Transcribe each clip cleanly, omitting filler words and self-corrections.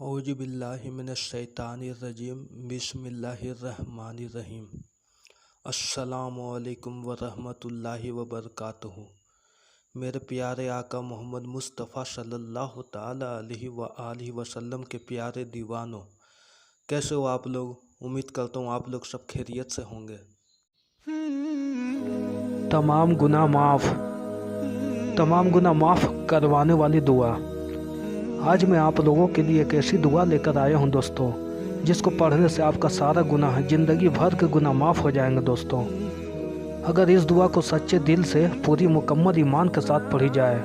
औज़ु बिल्लाहि मिनश्शैतानिर्रजीम बिस्मिल्लाहिर्रहमानिर्रहीम। अस्सलामु अलैकुम वरहमतुल्लाहि वबरकातुहू। मेरे प्यारे आका मोहम्मद मुस्तफ़ा सल्लल्लाहु ताला अलैहि व आलिहि वसल्लम के प्यारे दीवानों, कैसे हो आप लोग। उम्मीद करता हूँ आप लोग सब खैरियत से होंगे। तमाम गुनाह माफ़ करवाने वाली दुआ। आज मैं आप लोगों के लिए एक ऐसी दुआ लेकर आया हूं दोस्तों, जिसको पढ़ने से आपका सारा गुनाह, ज़िंदगी भर के गुनाह माफ़ हो जाएंगे दोस्तों। अगर इस दुआ को सच्चे दिल से पूरी मुकम्मल ईमान के साथ पढ़ी जाए,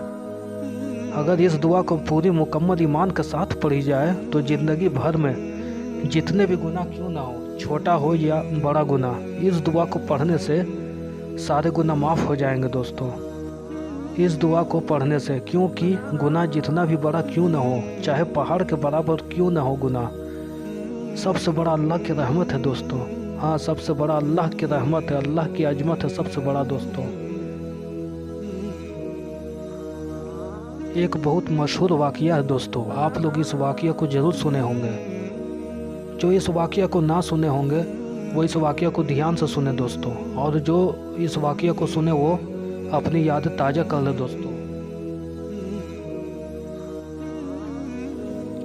पढ़ी जाए तो ज़िंदगी भर में जितने भी गुनाह क्यों ना हो, छोटा हो या बड़ा गुनाह, इस दुआ को पढ़ने से सारे गुनाह माफ़ हो जाएंगे दोस्तों। इस दुआ को पढ़ने से, क्योंकि गुनाह जितना भी बड़ा क्यों ना हो, चाहे पहाड़ के बराबर क्यों ना हो गुनाह, सबसे बड़ा अल्लाह की रहमत है दोस्तों। हाँ, सबसे बड़ा अल्लाह की रहमत है, अल्लाह की अजमत है सबसे बड़ा दोस्तों। एक बहुत मशहूर वाक़या है दोस्तों, आप लोग इस वाक़या को ज़रूर सुने होंगे। जो इस वाक़या को ना सुने होंगे वो इस वाक़या को ध्यान से सुने दोस्तों, और जो इस वाक़या को सुने वो अपनी याद ताज़ा कर ले दोस्तों।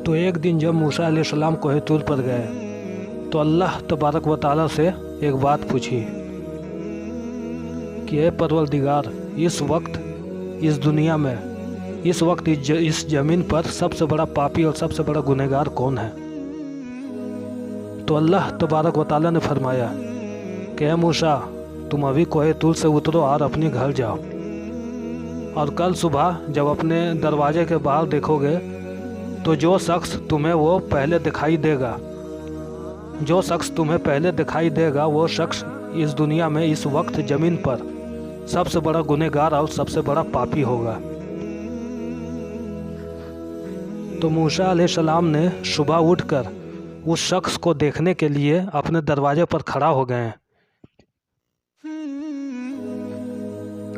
तो एक दिन जब मूसा अलैहिस्सलाम कोहे तूर पर गए तो अल्लाह तबारक व तआला से एक बात पूछी कि ए परवरदिगार, इस वक्त इस दुनिया में, इस ज़मीन पर सबसे बड़ा पापी और सबसे बड़ा गुनहगार कौन है। तो अल्लाह तबारक व तआला ने फरमाया कि ए मूसा, तुम अभी कोहे तूर से उतरो और अपने घर जाओ, और कल सुबह जब अपने दरवाजे के बाहर देखोगे तो जो शख्स तुम्हें पहले दिखाई देगा वो शख्स इस दुनिया में इस वक्त ज़मीन पर सबसे बड़ा गुनहगार और सबसे बड़ा पापी होगा। तो मूसा अलैहिस्सलाम ने सुबह उठकर उस शख्स को देखने के लिए अपने दरवाजे पर खड़ा हो गए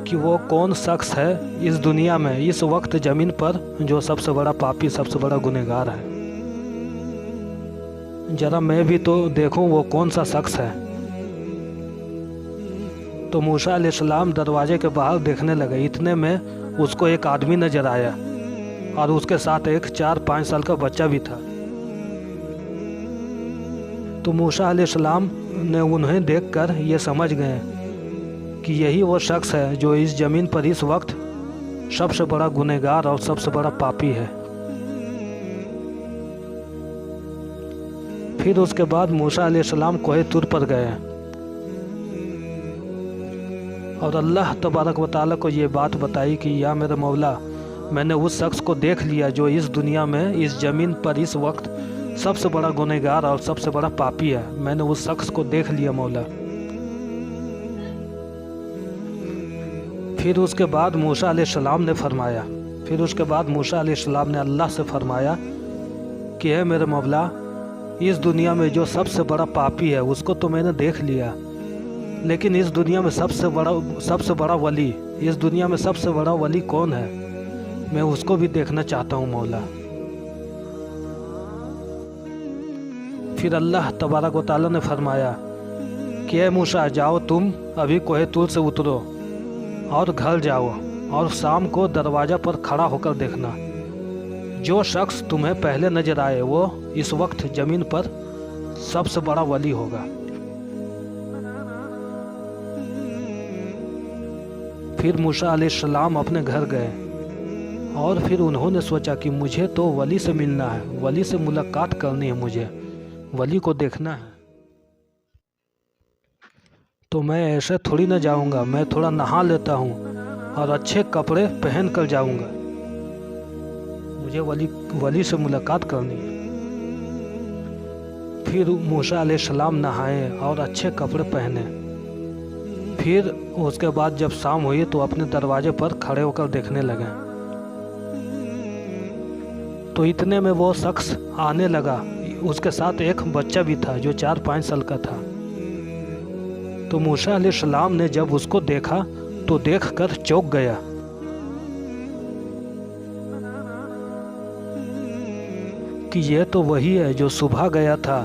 कि वो कौन शख्स है इस दुनिया में, इस वक्त ज़मीन पर, जो सबसे बड़ा पापी, सबसे बड़ा गुनहगार है। ज़रा मैं भी तो देखूं वो कौन सा शख्स है। तो मूसा अलैहिस्सलाम दरवाजे के बाहर देखने लगे। इतने में उसको एक आदमी नज़र आया और उसके साथ एक 4-5 साल का बच्चा भी था। तो मूसा अलैहिस्सलाम ने उन्हें देखकर ये समझ गए कि यही वो शख्स है जो इस ज़मीन पर इस वक्त सबसे बड़ा गुनहगार और सबसे बड़ा पापी है। फिर उसके बाद मूसा अलैहिस्सलाम कोहे तूर पर गए और अल्लाह तबारक व तआला को ये बात बताई कि या मेरे मौला, मैंने उस शख्स को देख लिया जो इस दुनिया में, इस ज़मीन पर इस वक्त सबसे बड़ा गुनहगार और सबसे बड़ा पापी है। मैंने उस शख्स को देख लिया मौला। फिर उसके बाद मूसा अलैहिस्सलाम ने अल्लाह से फरमाया कि है मेरे मौला, इस दुनिया में जो सबसे बड़ा पापी है उसको तो मैंने देख लिया, लेकिन इस दुनिया में सबसे बड़ा वली कौन है, मैं उसको भी देखना चाहता हूँ मौला। फिर अल्लाह तबारक व तआला ने फरमाया कि ए मूसा, जाओ तुम अभी कोहे तूर से उतरो और घर जाओ, और शाम को दरवाज़ा पर खड़ा होकर देखना, जो शख्स तुम्हें पहले नजर आए वो इस वक्त ज़मीन पर सबसे बड़ा वली होगा। फिर मूसा अलैहिस्सलाम अपने घर गए और फिर उन्होंने सोचा कि मुझे तो वली से मिलना है, वली से मुलाकात करनी है, मुझे वली को देखना है। तो मैं ऐसे थोड़ी ना जाऊंगा, मैं थोड़ा नहा लेता हूँ और अच्छे कपड़े पहन कर जाऊंगा, मुझे वली से मुलाकात करनी है। फिर मूसा अलैहिस्सलाम नहाए और अच्छे कपड़े पहने। फिर उसके बाद जब शाम हुई तो अपने दरवाजे पर खड़े होकर देखने लगे। तो इतने में वो शख्स आने लगा, उसके साथ एक बच्चा भी था जो 4-5 साल का था। तो मूसा अलैहिस्सलाम ने जब उसको देखा तो देखकर चौंक गया कि यह तो वही है जो सुबह गया था,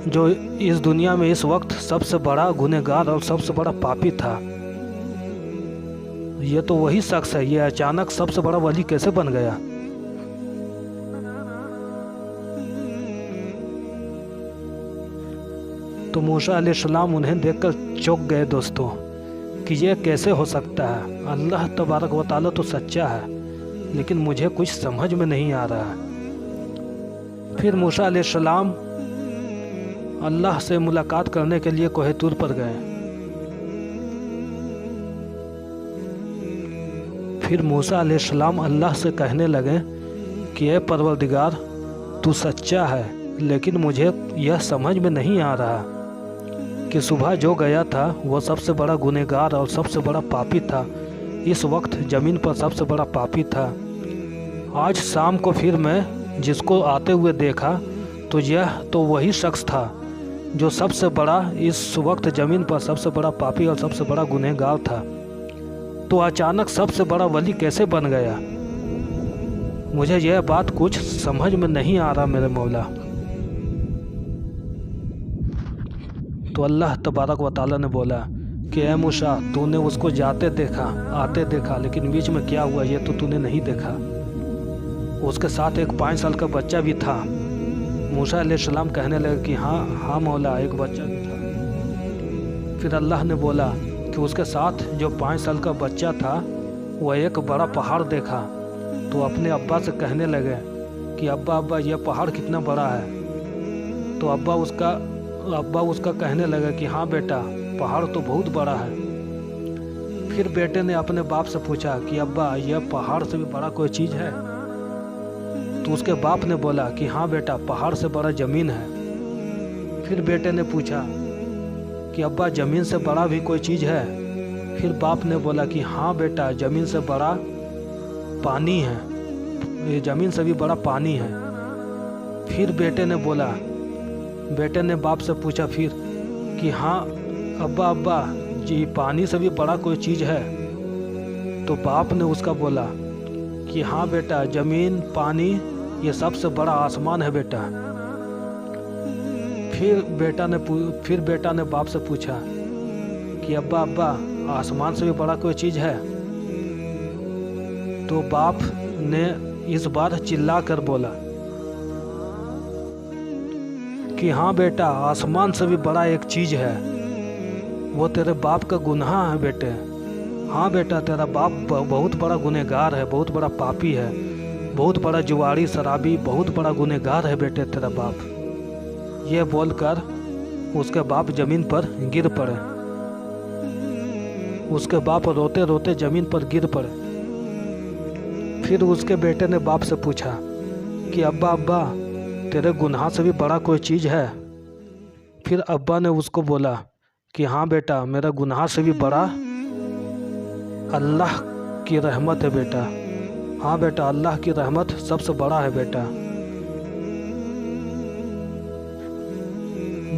जो इस दुनिया में इस वक्त सबसे बड़ा गुनहगार और सबसे बड़ा पापी था। ये तो वही शख्स है, ये अचानक सबसे बड़ा वली कैसे बन गया। तो मूसा अलैहिस्सलाम उन्हें देखकर चौंक गए दोस्तों कि ये कैसे हो सकता है। अल्लाह तबारक व तआला तो सच्चा है, लेकिन मुझे कुछ समझ में नहीं आ रहा है। फिर मूसा अलैहिस्सलाम अल्लाह से मुलाकात करने के लिए कोहे तूर पर गए। फिर मूसा अलैहिस्सलाम अल्लाह से कहने लगे कि ए परवरदिगार, तू सच्चा है, लेकिन मुझे यह समझ में नहीं आ रहा कि सुबह जो गया था वो सबसे बड़ा गुनहगार और सबसे बड़ा पापी था, इस वक्त ज़मीन पर सबसे बड़ा पापी था। आज शाम को फिर मैं जिसको आते हुए देखा तो यह तो वही शख्स था जो सबसे बड़ा इस वक्त ज़मीन पर सबसे बड़ा पापी और सबसे बड़ा गुनहगार था। तो अचानक सबसे बड़ा वली कैसे बन गया। मुझे यह बात कुछ समझ में नहीं आ रहा मेरे मौला। तो अल्लाह तबारक व तआला ने बोला कि ए मूसा, तूने उसको जाते देखा, आते देखा, लेकिन बीच में क्या हुआ ये तो तूने नहीं देखा। उसके साथ एक 5 साल का बच्चा भी था। मूसा अलैहिस्सलाम कहने लगे कि हाँ मौला, एक बच्चा भी था। फिर अल्लाह ने बोला कि उसके साथ जो 5 साल का बच्चा था वह एक बड़ा पहाड़ देखा। तो अपने अब्बा से कहने लगे कि अब्बा यह पहाड़ कितना बड़ा है। तो अब्बा उसका कहने लगा कि हाँ बेटा, पहाड़ तो बहुत बड़ा है। फिर बेटे ने अपने बाप से पूछा कि अब्बा, यह पहाड़ से भी बड़ा कोई चीज़ है। तो उसके बाप ने बोला कि हाँ बेटा, पहाड़ से बड़ा ज़मीन है। फिर बेटे ने पूछा कि अब्बा, ज़मीन से बड़ा भी कोई चीज़ है। फिर बाप ने बोला कि हाँ बेटा, ज़मीन से बड़ा पानी है, ये ज़मीन से भी बड़ा पानी है। फिर बेटे ने बाप से पूछा फिर कि हाँ अब्बा जी, पानी से भी बड़ा कोई चीज़ है। तो बाप ने उसका बोला कि हाँ बेटा, ज़मीन, पानी, ये सबसे बड़ा आसमान है बेटा। फिर बेटा ने बाप से पूछा कि अब्बा, आसमान से भी बड़ा कोई चीज़ है। तो बाप ने इस बार चिल्ला कर बोला कि हाँ बेटा, आसमान से भी बड़ा एक चीज़ है, वो तेरे बाप का गुनाह है बेटे। हाँ बेटा, तेरा बाप बहुत बड़ा गुनहगार है, बहुत बड़ा पापी है, बहुत बड़ा जुआरी, शराबी, बहुत बड़ा गुनहगार है बेटे तेरा बाप। यह बोलकर उसके बाप ज़मीन पर गिर पड़े। उसके बाप रोते रोते ज़मीन पर गिर पड़े। फिर उसके बेटे ने बाप से पूछा कि अब्बा, तेरे गुनाह से भी बड़ा कोई चीज़ है। फिर अब्बा ने उसको बोला कि हाँ बेटा, मेरा गुनाह से भी बड़ा अल्लाह की रहमत है बेटा। हाँ बेटा, अल्लाह की रहमत सबसे बड़ा है बेटा।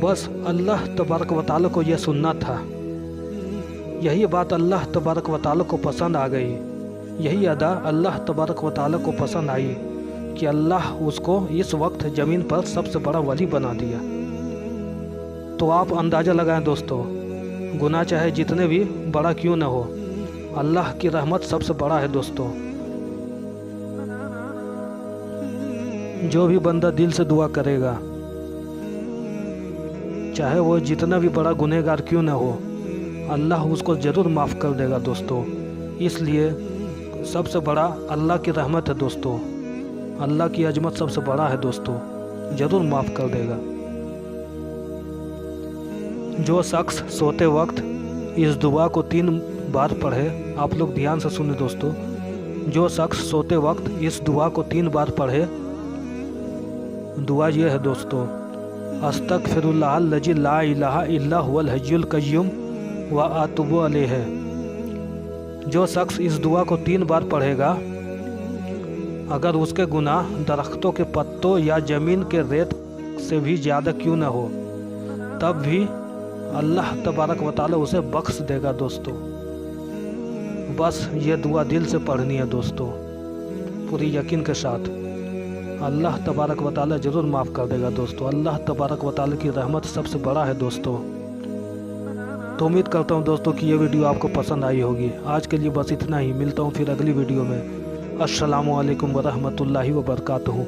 बस अल्लाह तबारक व तआला को यह सुनना था। यही बात अल्लाह तबारक व तआला को पसंद आ गई। यही अदा अल्लाह तबारक व तआला को पसंद आई कि अल्लाह उसको इस वक्त ज़मीन पर सबसे बड़ा वली बना दिया। तो आप अंदाज़ा लगाएं दोस्तों, गुनाह चाहे जितने भी बड़ा क्यों न हो, अल्लाह की रहमत सबसे बड़ा है दोस्तों। जो भी बंदा दिल से दुआ करेगा, चाहे वो जितना भी बड़ा गुनहगार क्यों न हो, अल्लाह उसको ज़रूर माफ़ कर देगा दोस्तों। इसलिए सबसे बड़ा अल्लाह की रहमत है दोस्तों। अल्लाह की अजमत सबसे बड़ा है दोस्तों, ज़रूर माफ़ कर देगा। जो शख्स सोते वक्त इस दुआ को 3 बार पढ़े, आप लोग ध्यान से सुने दोस्तों, जो शख्स सोते वक्त इस दुआ को 3 बार पढ़े, दुआ ये है दोस्तों, अस्तगफिरुल्लाहल्लज़ी ला इलाहा इल्ला हुवल हय्युल क़य्यूम व अतूबु अलैहि। जो शख्स इस दुआ को 3 बार पढ़ेगा, अगर उसके गुनाह दरख्तों के पत्तों या ज़मीन के रेत से भी ज़्यादा क्यों न हो, तब भी अल्लाह तबारक व तआला उसे बख्श देगा दोस्तों। बस ये दुआ दिल से पढ़नी है दोस्तों, पूरी यकीन के साथ। अल्लाह तबारक व तआला ज़रूर माफ़ कर देगा दोस्तों। अल्लाह तबारक व तआला की रहमत सबसे बड़ा है दोस्तों। तो उम्मीद करता हूँ दोस्तों कि ये वीडियो आपको पसंद आई होगी। आज के लिए बस इतना ही, मिलता हूँ फिर अगली वीडियो में। अस्सलामु अलैकुम व रहमतुल्लाहि व बरकातुहू।